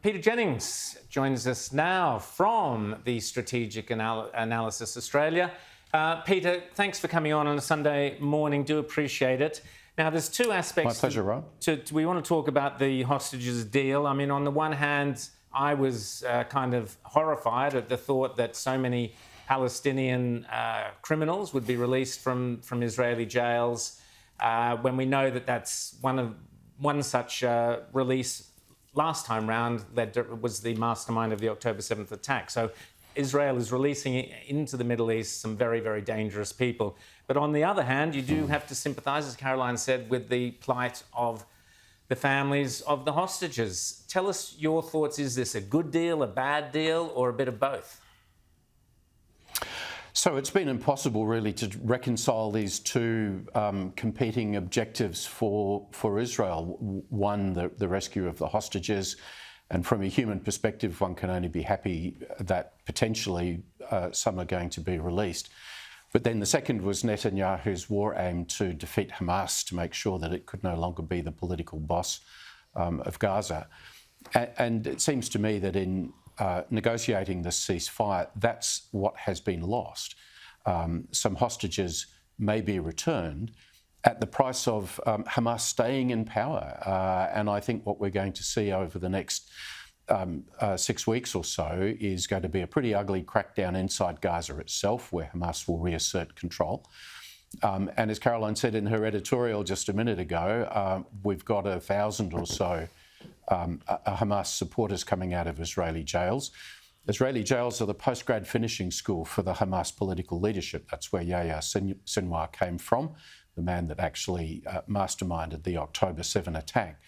Peter Jennings joins us now from the Strategic Analysis Australia. Peter, thanks for coming on a Sunday morning. Do appreciate it. Now, there's two aspects. My pleasure, Ron. We want to talk about the hostages deal. I mean, on the one hand, I was kind of horrified at the thought that so many Palestinian criminals would be released from Israeli jails when we know that that's one such release last time round was the mastermind of the October 7th attack. So Israel is releasing into the Middle East some very, very dangerous people. But on the other hand, you do have to sympathise, as Caroline said, with the plight of the families of the hostages. Tell us your thoughts. Is this a good deal, a bad deal, or a bit of both? So it's been impossible really to reconcile these two competing objectives for Israel. One, the rescue of the hostages, and from a human perspective, one can only be happy that potentially some are going to be released. But then the second was Netanyahu's war aim to defeat Hamas, to make sure that it could no longer be the political boss of Gaza. And it seems to me that in negotiating this ceasefire, that's what has been lost. Some hostages may be returned at the price of Hamas staying in power. And I think what we're going to see over the next 6 weeks or so is going to be a pretty ugly crackdown inside Gaza itself, where Hamas will reassert control. And as Caroline said in her editorial just a minute ago, we've got 1,000 or so Hamas supporters coming out of Israeli jails. Israeli jails are the postgrad finishing school for the Hamas political leadership. That's where Yahya Sinwar came from, the man that actually masterminded the October 7 attack.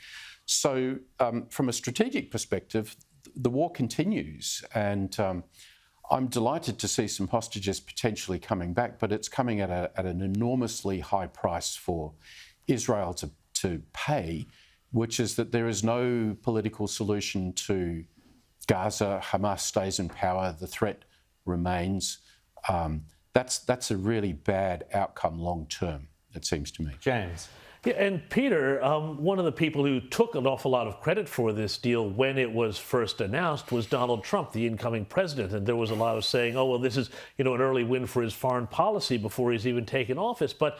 So from a strategic perspective, the war continues, and I'm delighted to see some hostages potentially coming back, but it's coming at an enormously high price for Israel to pay, which is that there is no political solution to Gaza. Hamas stays in power. The threat remains. That's a really bad outcome long term, it seems to me. James. Yeah, and Peter, one of the people who took an awful lot of credit for this deal when it was first announced was Donald Trump, the incoming president. And there was a lot of saying, oh, well, this is, an early win for his foreign policy before he's even taken office. But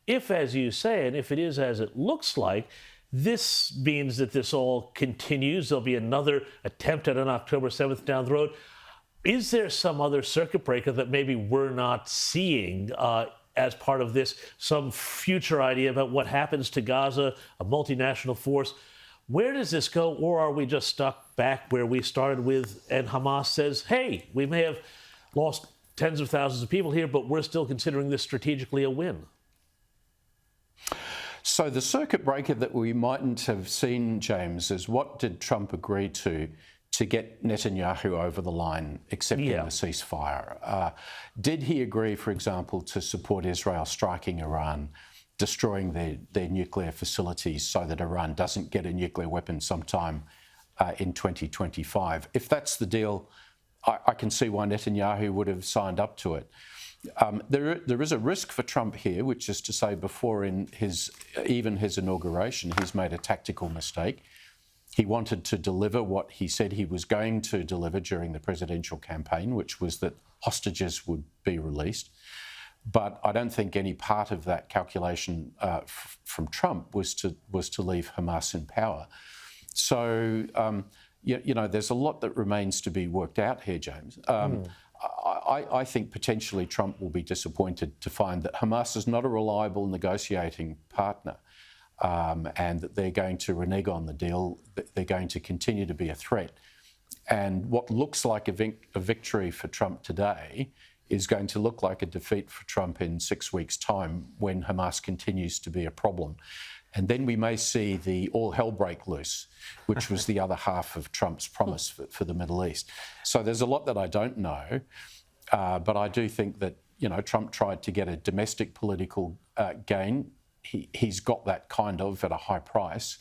if, as you say, and if it is as it looks like, this means that this all continues. There'll be another attempt at an October 7th down the road. Is there some other circuit breaker that maybe we're not seeing as part of this, some future idea about what happens to Gaza, a multinational force? Where does this go, or are we just stuck back where we started with, and Hamas says, hey, we may have lost tens of thousands of people here, but we're still considering this strategically a win? So the circuit breaker that we mightn't have seen, James, is what did Trump agree to get Netanyahu over the line accepting the ceasefire? Did he agree, for example, to support Israel striking Iran, destroying their nuclear facilities so that Iran doesn't get a nuclear weapon sometime in 2025? If that's the deal, I can see why Netanyahu would have signed up to it. There is a risk for Trump here, which is to say before even his inauguration, he's made a tactical mistake. He wanted to deliver what he said he was going to deliver during the presidential campaign, which was that hostages would be released. But I don't think any part of that calculation from Trump was to leave Hamas in power. So, there's a lot that remains to be worked out here, James. I think potentially Trump will be disappointed to find that Hamas is not a reliable negotiating partner, and that they're going to renege on the deal. They're going to continue to be a threat. And what looks like a victory for Trump today is going to look like a defeat for Trump in 6 weeks' time when Hamas continues to be a problem. And then we may see the all hell break loose, which was the other half of Trump's promise for the Middle East. So there's a lot that I don't know, but I do think that, Trump tried to get a domestic political gain. He's got that kind of at a high price.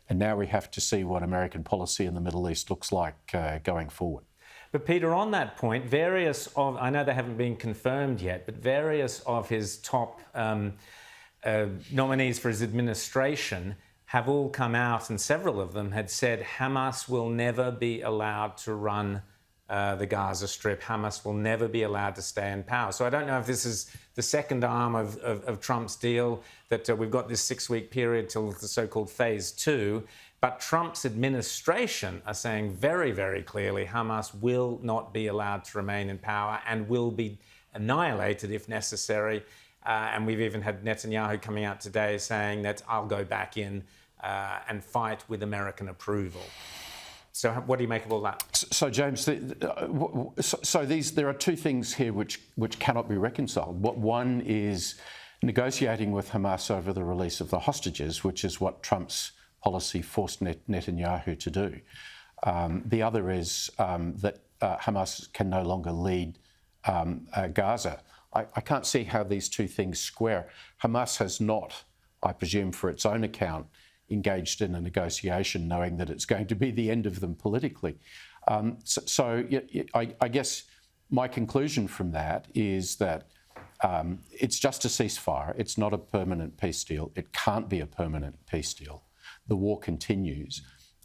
And now we have to see what American policy in the Middle East looks like going forward. But Peter, on that point, I know they haven't been confirmed yet, but various of his top nominees for his administration have all come out, and several of them had said Hamas will never be allowed to run the Gaza Strip. Hamas will never be allowed to stay in power. So I don't know if this is the second arm of Trump's deal, that we've got this 6-week period till the so-called phase 2. But Trump's administration are saying very, very clearly Hamas will not be allowed to remain in power and will be annihilated if necessary. And we've even had Netanyahu coming out today saying that I'll go back in and fight with American approval. So what do you make of all that? So James, there are two things here which cannot be reconciled. One is negotiating with Hamas over the release of the hostages, which is what Trump's policy forced Netanyahu to do. The other is that Hamas can no longer lead Gaza. I can't see how these two things square. Hamas has not, I presume for its own account, engaged in a negotiation knowing that it's going to be the end of them politically. I guess my conclusion from that is that it's just a ceasefire. It's not a permanent peace deal. It can't be a permanent peace deal. The war continues.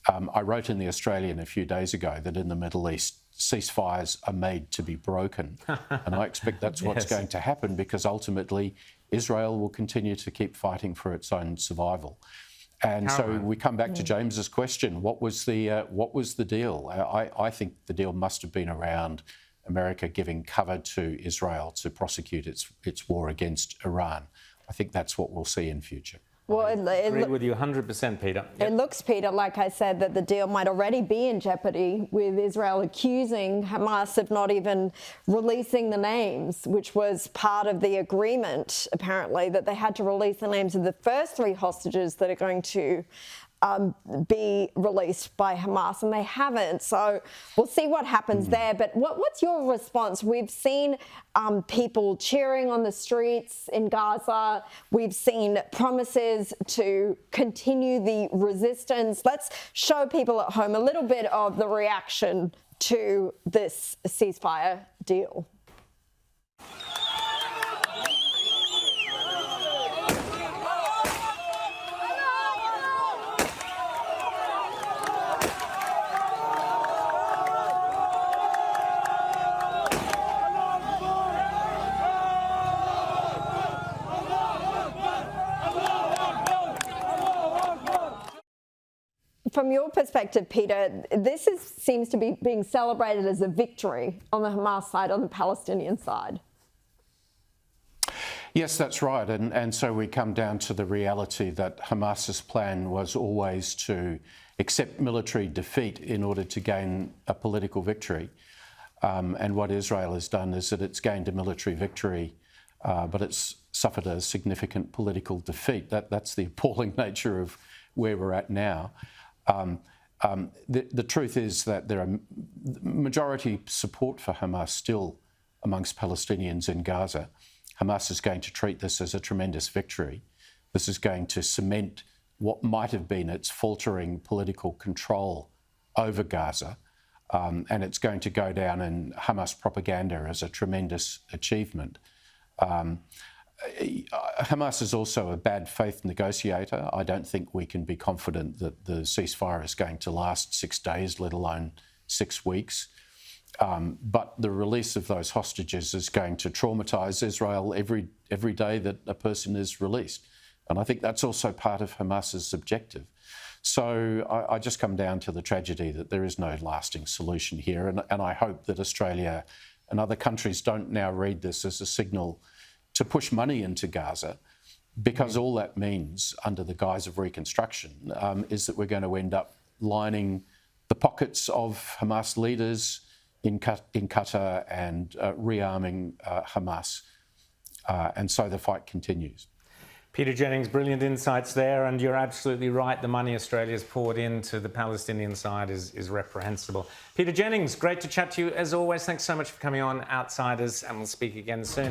I wrote in The Australian a few days ago that in the Middle East, ceasefires are made to be broken. And I expect that's what's going to happen, because ultimately Israel will continue to keep fighting for its own survival. And so we come back to James's question: what was the deal? I think the deal must have been around America giving cover to Israel to prosecute its war against Iran. I think that's what we'll see in future. Well, I agree with you 100%, Peter. It looks, Peter, like I said, that the deal might already be in jeopardy, with Israel accusing Hamas of not even releasing the names, which was part of the agreement, apparently, that they had to release the names of the first 3 hostages that are going to be released by Hamas, and they haven't. So we'll see what happens there. But what's your response? We've seen people cheering on the streets in Gaza. We've seen promises to continue the resistance. Let's show people at home a little bit of the reaction to this ceasefire deal. From your perspective, Peter, this seems to be being celebrated as a victory on the Hamas side, on the Palestinian side. Yes, that's right. And so we come down to the reality that Hamas's plan was always to accept military defeat in order to gain a political victory. And what Israel has done is that it's gained a military victory, but it's suffered a significant political defeat. That's the appalling nature of where we're at now. The truth is that there are majority support for Hamas still amongst Palestinians in Gaza. Hamas is going to treat this as a tremendous victory. This is going to cement what might have been its faltering political control over Gaza, and it's going to go down in Hamas propaganda as a tremendous achievement. Hamas is also a bad faith negotiator. I don't think we can be confident that the ceasefire is going to last 6 days, let alone 6 weeks. But the release of those hostages is going to traumatise Israel every day that a person is released. And I think that's also part of Hamas's objective. So I just come down to the tragedy that there is no lasting solution here. And I hope that Australia and other countries don't now read this as a signal to push money into Gaza, because all that means, under the guise of reconstruction, is that we're going to end up lining the pockets of Hamas leaders in Qatar and rearming Hamas. And so the fight continues. Peter Jennings, brilliant insights there, and you're absolutely right. The money Australia's poured into the Palestinian side is reprehensible. Peter Jennings, great to chat to you as always. Thanks so much for coming on, Outsiders, and we'll speak again soon.